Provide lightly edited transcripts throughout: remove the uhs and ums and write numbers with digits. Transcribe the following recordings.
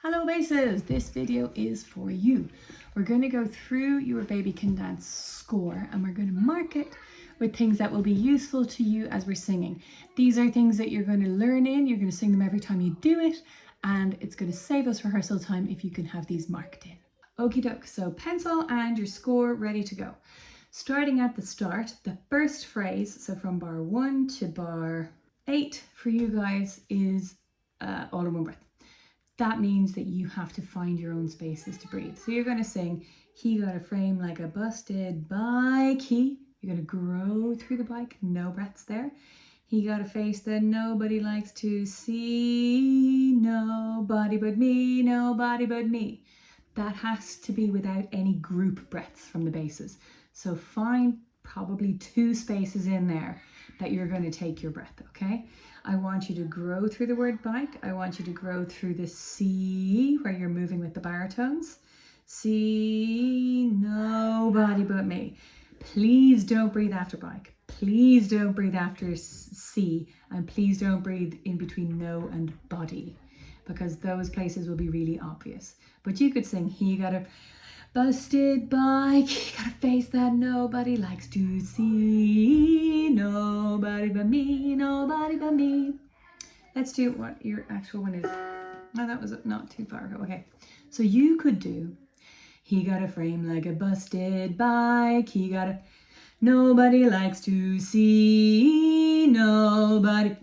Hello Bases, this video is for you. We're going to go through your Baby Can Dance score and we're going to mark it with things that will be useful to you as we're singing. These are things that you're going to learn you're going to sing them every time you do it, and it's going to save us rehearsal time if you can have these marked in. Okie doke, so pencil and your score ready to go. Starting at the start, the first phrase, so from bar 1 to bar 8 for you guys is all in one breath. That means that you have to find your own spaces to breathe. So you're going to sing, he got a frame like a busted bike. You're going to grow through the bike, no breaths there. He got a face that nobody likes to see. Nobody but me, nobody but me. That has to be without any group breaths from the bases. So find probably 2 spaces in there that you're going to take your breath, okay? I want you to grow through the word bike. I want you to grow through the C, where you're moving with the baritones. C, nobody but me. Please don't breathe after bike. Please don't breathe after C, and please don't breathe in between no and body, because those places will be really obvious. But you could sing, he got a busted bike, he got a face that nobody likes to see. Nobody but me, nobody but me. Let's do what your actual one is. No, that was not too far ago. Okay, so you could do, he got a frame like a busted bike, he got a, nobody likes to see. Nobody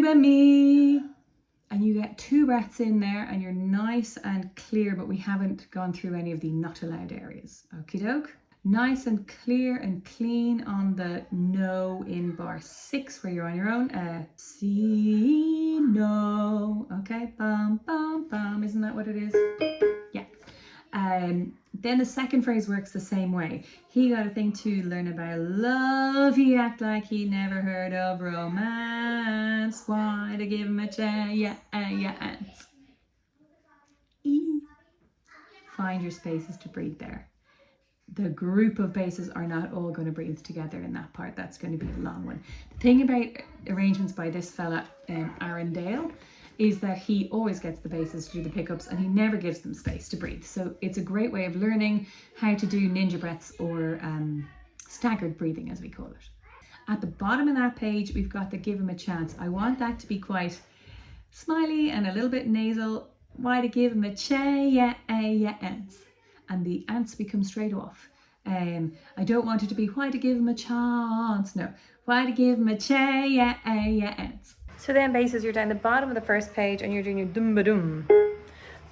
but me. And you get 2 breaths in there and you're nice and clear, but we haven't gone through any of the not allowed areas. Okie doke. Nice and clear and clean on the no in bar 6 where you're on your own. C, no. Okay, bum, bum, bum. Isn't that what it is? Yeah. Then the second phrase works the same way. He got a thing to learn about love. He act like he never heard of romance. Why to give him a chance? E. Find your spaces to breathe there. The group of bases are not all going to breathe together in that part. That's going to be a long one. The thing about arrangements by this fella, Aaron Dale, is that he always gets the bases to do the pickups and he never gives them space to breathe. So it's a great way of learning how to do ninja breaths, or staggered breathing as we call it. At the bottom of that page, we've got the give him a chance. I want that to be quite smiley and a little bit nasal. Why to give him a chance? And the ants become straight off. I don't want it to be why to give him a chance. No, why to give him a chance. So then bases, you're down the bottom of the first page and you're doing your dum-ba-dum.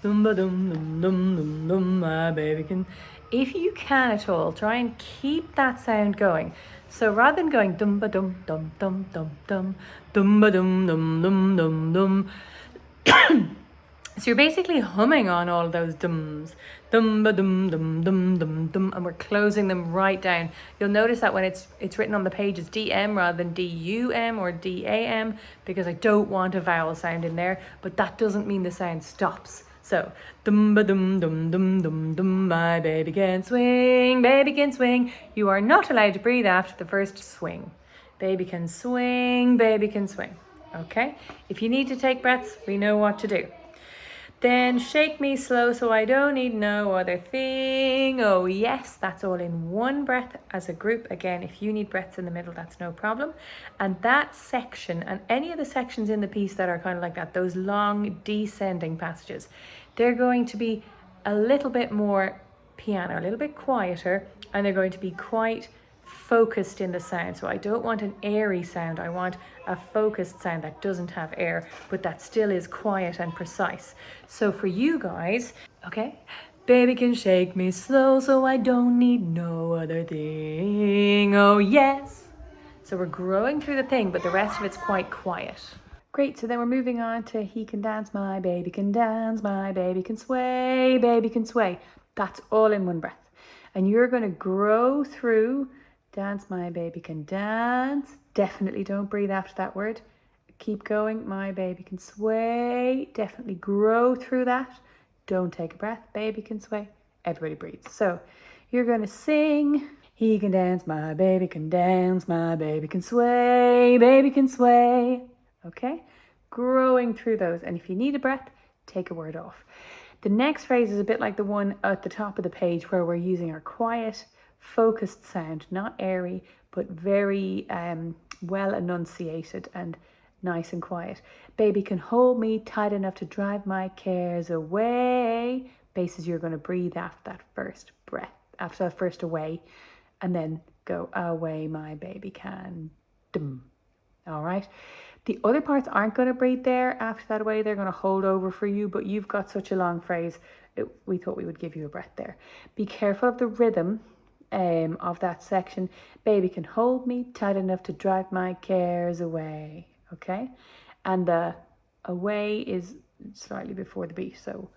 Dum-ba-dum, dum-dum, dum-dum, my baby can. If you can at all, try and keep that sound going. So rather than going dum-ba-dum, dum-dum-dum-dum, dum-ba-dum, dum-dum-dum-dum, so you're basically humming on all those dums, dum ba dum dum dum dum dum, and we're closing them right down. You'll notice that when it's written on the page as DM rather than DUM or DAM, because I don't want a vowel sound in there, but that doesn't mean the sound stops. So dum ba dum dum dum dum dum, my baby can swing, baby can swing. You are not allowed to breathe after the first swing. Baby can swing, baby can swing. Okay? If you need to take breaths, we know what to do. Then shake me slow so I don't need no other thing. Oh yes, that's all in one breath as a group. Again, if you need breaths in the middle, that's no problem. And that section and any of the sections in the piece that are kind of like that, those long descending passages, they're going to be a little bit more piano, a little bit quieter, and they're going to be quite focused in the sound. So I don't want an airy sound. I want a focused sound that doesn't have air, but that still is quiet and precise. So for you guys, okay, baby can shake me slow so I don't need no other thing. Oh yes. So we're growing through the thing, but the rest of it's quite quiet. Great, so then we're moving on to he can dance, my baby can dance, my baby can sway, baby can sway. That's all in one breath. And you're going to grow through dance, my baby can dance. Definitely don't breathe after that word. Keep going, my baby can sway. Definitely grow through that. Don't take a breath, baby can sway. Everybody breathes. So you're going to sing, he can dance, my baby can dance, my baby can sway, baby can sway. Okay? Growing through those. And if you need a breath, take a word off. The next phrase is a bit like the one at the top of the page where we're using our quiet, focused sound, not airy, but very well enunciated and nice and quiet. Baby can hold me tight enough to drive my cares away. Bases, you're going to breathe after that first breath, after that first away, and then go away my baby can. Dum. All right. The other parts aren't going to breathe there after that away. They're going to hold over for you, but you've got such a long phrase. We thought we would give you a breath there. Be careful of the rhythm of that section. Baby can hold me tight enough to drive my cares away. Okay. And the away is slightly before the beat. So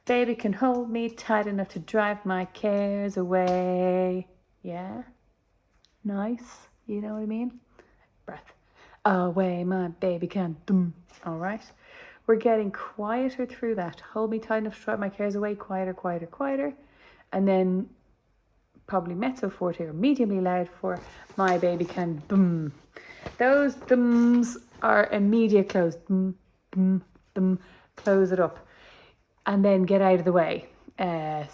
baby can hold me tight enough to drive my cares away. Yeah. Nice. You know what I mean? Breath. Away my baby can. Dum. All right. We're getting quieter through that. Hold me tight enough to drive my cares away. Quieter, quieter, quieter. And then probably mezzo forte or mediumly loud for my baby can. Boom. Those dums are immediate close. Dum, dum, dum. Close it up. And then get out of the way.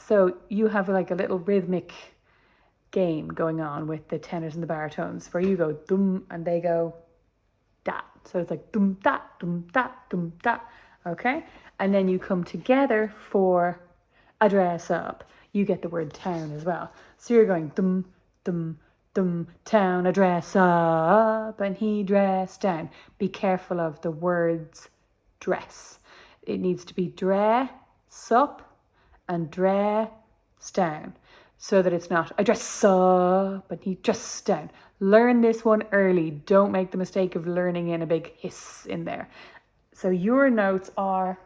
So you have like a little rhythmic game going on with the tenors and the baritones where you go dum and they go da. So it's like dum da, dum da, dum da. Okay? And then you come together for a dress up. You get the word town as well. So you're going dum, dum, dum, town, a dress up, and he dressed down. Be careful of the words dress. It needs to be dress up and dress down, so that it's not I dress up and he dressed down. Learn this one early. Don't make the mistake of learning in a big hiss in there. So your notes are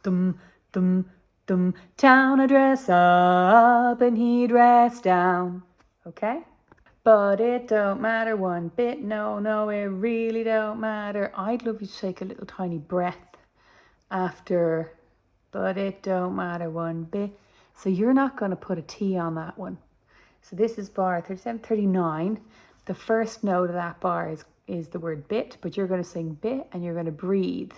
dum, dum, dum, town, a dress up and he dressed down. Okay? But it don't matter one bit. No, no, it really don't matter. I'd love you to take a little tiny breath after, but it don't matter one bit. So you're not going to put a T on that one. So this is bar 37, 39. The first note of that bar is the word bit, but you're going to sing bit and you're going to breathe.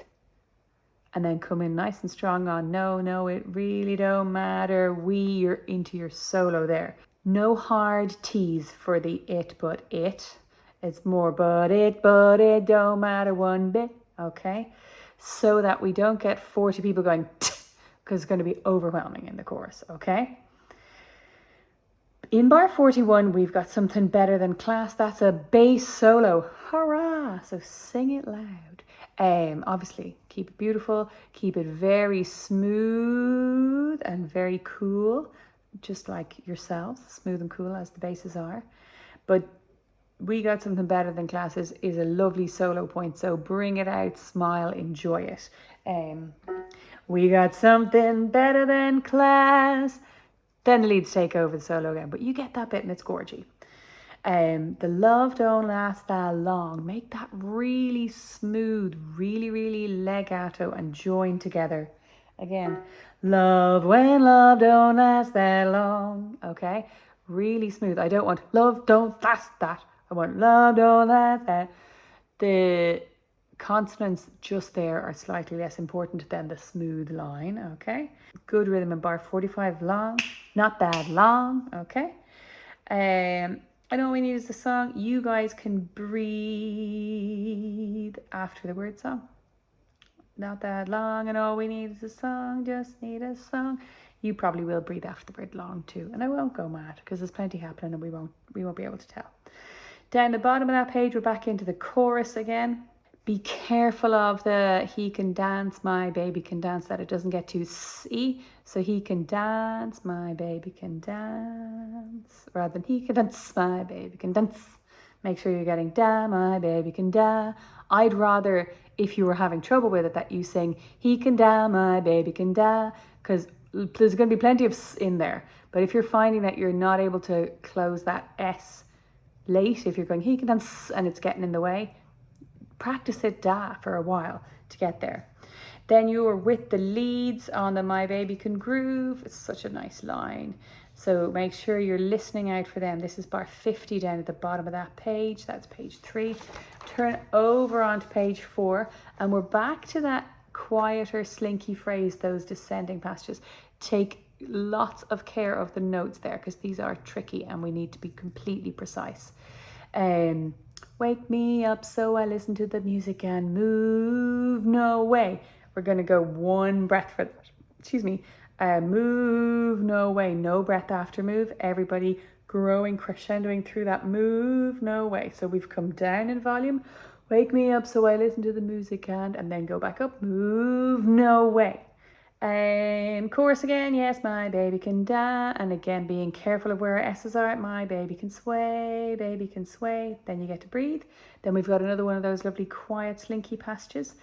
And then come in nice and strong on no, no, it really don't matter. You're into your solo there. No hard T's for the it, but it. It's more but it don't matter one bit. Okay? So that we don't get 40 people going because it's going to be overwhelming in the chorus. Okay? In bar 41, we've got something better than class. That's a bass solo. Hurrah! So sing it loud. Obviously, keep it beautiful. Keep it very smooth and very cool. Just like yourselves, smooth and cool as the basses are. But we got something better than class is a lovely solo point. So bring it out, smile, enjoy it. We got something better than class. Then the leads take over the solo again. But you get that bit and it's gorgy. The love don't last that long. Make that really smooth, really, really legato and join together. Again, love when love don't last that long. Okay? Really smooth. I don't want love don't last that. I want love don't last that. The consonants just there are slightly less important than the smooth line. Okay? Good rhythm in bar 45 long. Not bad long. Okay? And all we need is the song. You guys can breathe after the word song. Not that long, and all we need is a song, just need a song. You probably will breathe after the word long too, and I won't go mad because there's plenty happening and we won't be able to tell. Down the bottom of that page, we're back into the chorus again. Be careful of the he can dance, my baby can dance, that it doesn't get too C. So he can dance, my baby can dance, rather than he can dance, my baby can dance. Make sure you're getting da, my baby can da. I'd rather, if you were having trouble with it, that you sing he can da, my baby can da, because there's going to be plenty of S in there. But if you're finding that you're not able to close that S late, if you're going he can dance and it's getting in the way, practice it da for a while to get there. Then you are with the leads on the My Baby Can Groove. It's such a nice line. So make sure you're listening out for them. This is bar 50 down at the bottom of that page. That's page 3. Turn over onto page 4 and we're back to that quieter, slinky phrase, those descending passages. Take lots of care of the notes there because these are tricky and we need to be completely precise. Wake me up so I listen to the music and move no way. We're going to go one breath for that. Excuse me. Move no way. No breath after move. Everybody growing, crescendoing through that move no way. So we've come down in volume. Wake me up so I listen to the music and then go back up. Move no way. Chorus again. Yes, my baby can dance. And again, being careful of where our S's are. My baby can sway, baby can sway. Then you get to breathe. Then we've got another one of those lovely quiet slinky passages.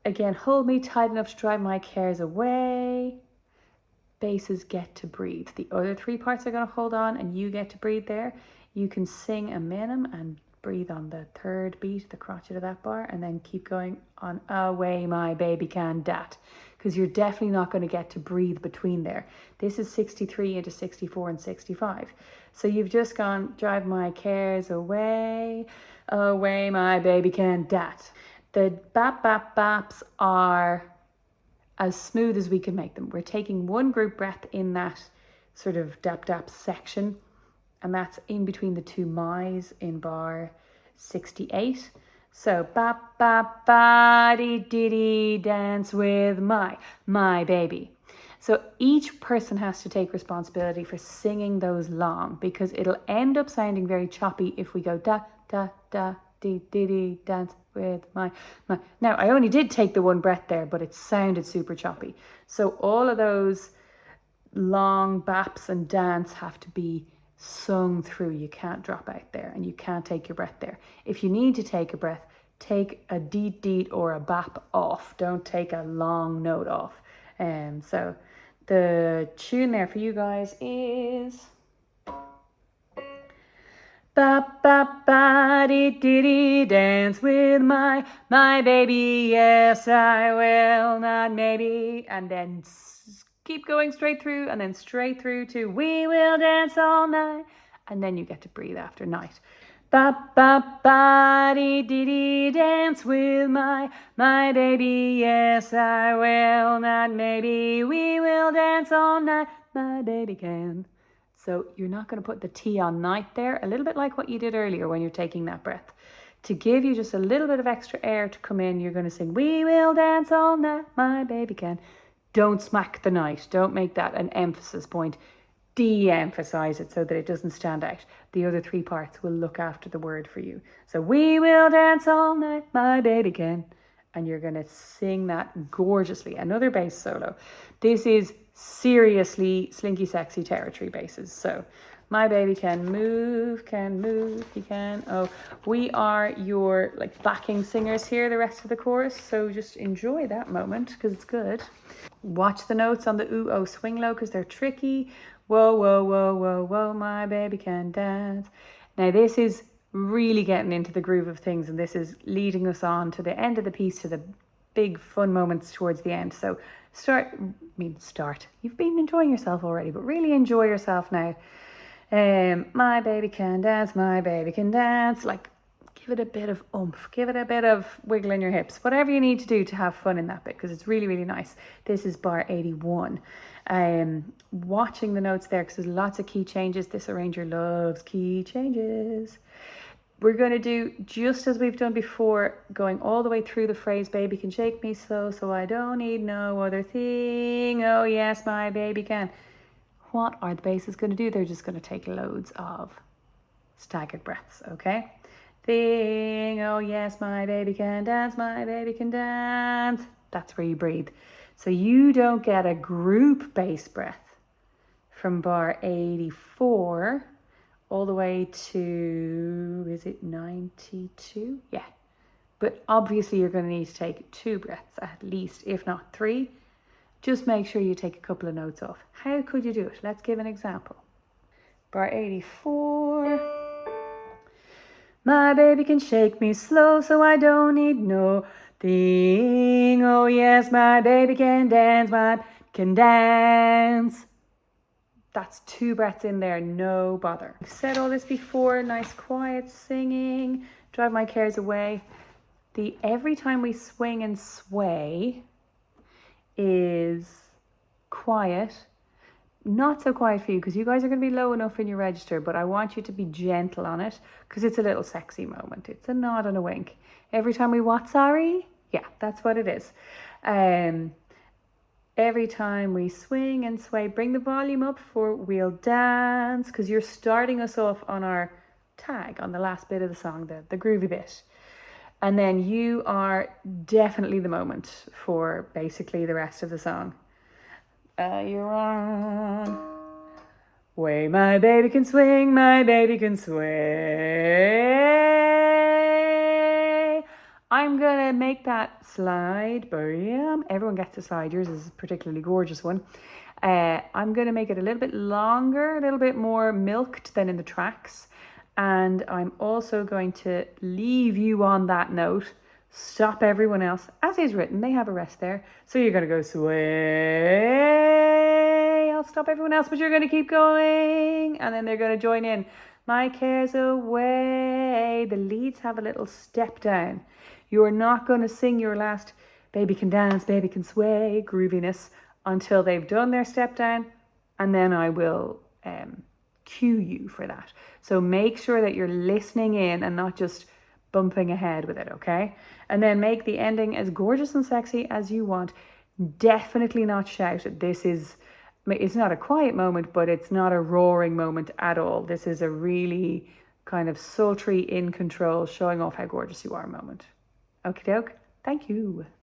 Again, hold me tight enough to drive my cares away. Basses get to breathe. The other three parts are going to hold on and you get to breathe there. You can sing a minim and breathe on the third beat, the crotchet of that bar, and then keep going on away my baby can dat, because you're definitely not going to get to breathe between there. This is 63 into 64 and 65. So you've just gone drive my cares away, away my baby can dat. The bap bap baps are as smooth as we can make them. We're taking one group breath in that sort of dap dap section, and that's in between the two my's in bar 68. So bap bap ba dee dee dee, dance with my baby. So each person has to take responsibility for singing those long, because it'll end up sounding very choppy if we go da da da dee dee dee, dance with my. Now I only did take the one breath there, but it sounded super choppy. So all of those long baps and dance have to be sung through. You can't drop out there and you can't take your breath there. If you need to take a breath, take a deet deet or a bap off. Don't take a long note off. So the tune there for you guys is bap bap ba dee dee dee, dance with my baby. Yes, I will, not maybe. And then keep going straight through, and then straight through to we will dance all night. And then you get to breathe after night. Bap bap ba dee dee dee, dance with my baby. Yes, I will, not maybe. We will dance all night, my baby can. So you're not going to put the T on night there, a little bit like what you did earlier when you're taking that breath. To give you just a little bit of extra air to come in, you're going to sing, we will dance all night, my baby can. Don't smack the night. Don't make that an emphasis point. De-emphasize it so that it doesn't stand out. The other three parts will look after the word for you. So we will dance all night, my baby can. And you're going to sing that gorgeously. Another bass solo. This is seriously slinky sexy territory basses. So my baby can move, he can. Oh, we are your like backing singers here the rest of the chorus, so just enjoy that moment because it's good. Watch the notes on the ooh oh swing low because they're tricky. Whoa whoa whoa whoa whoa, my baby can dance. Now this is really getting into the groove of things, and this is leading us on to the end of the piece, to the big fun moments towards the end. So start. You've been enjoying yourself already, but really enjoy yourself now. My baby can dance, my baby can dance. Like, give it a bit of oomph, give it a bit of wiggle in your hips, whatever you need to do to have fun in that bit, because it's really, really nice. This is bar 81. Watching the notes there, because there's lots of key changes. This arranger loves key changes. We're going to do just as we've done before, going all the way through the phrase, baby can shake me slow, so I don't need no other thing. Oh yes, my baby can. What are the basses going to do? They're just going to take loads of staggered breaths, okay? Thing, oh yes, my baby can dance, my baby can dance. That's where you breathe. So you don't get a group bass breath from bar 84 all the way to, is it 92? Yeah. But obviously you're going to need to take 2 breaths at least, if not 3. Just make sure you take a couple of notes off. How could you do it? Let's give an example. Bar 84. My baby can shake me slow, so I don't need no thing. Oh yes, my baby can dance, can dance. That's 2 breaths in there, no bother. I've said all this before, nice quiet singing, drive my cares away. Every time we swing and sway, is quiet. Not so quiet for you because you guys are going to be low enough in your register, but I want you to be gentle on it because it's a little sexy moment. It's a nod and a wink. Every time we what, sorry? Yeah, that's what it is. Every time we swing and sway, bring the volume up for we'll dance because you're starting us off on our tag on the last bit of the song, the groovy bit. And then you are definitely the moment for basically the rest of the song. You're on. Way my baby can swing, my baby can sway. I'm gonna make that slide. Bam. Everyone gets a slide. Yours is a particularly gorgeous one. I'm gonna make it a little bit longer, a little bit more milked than in the tracks. And I'm also going to leave you on that note. Stop everyone else. As is written, they have a rest there. So you're gonna go sway. I'll stop everyone else, but you're gonna keep going. And then they're gonna join in. My cares away. The leads have a little step down. You're not gonna sing your last baby can dance, baby can sway grooviness until they've done their step down. And then I will cue you for that. So make sure that you're listening in and not just bumping ahead with it, okay? And then make the ending as gorgeous and sexy as you want. Definitely not shout. It's not a quiet moment, but it's not a roaring moment at all. This is a really kind of sultry, in control, showing off how gorgeous you are moment. Okie doke. Thank you.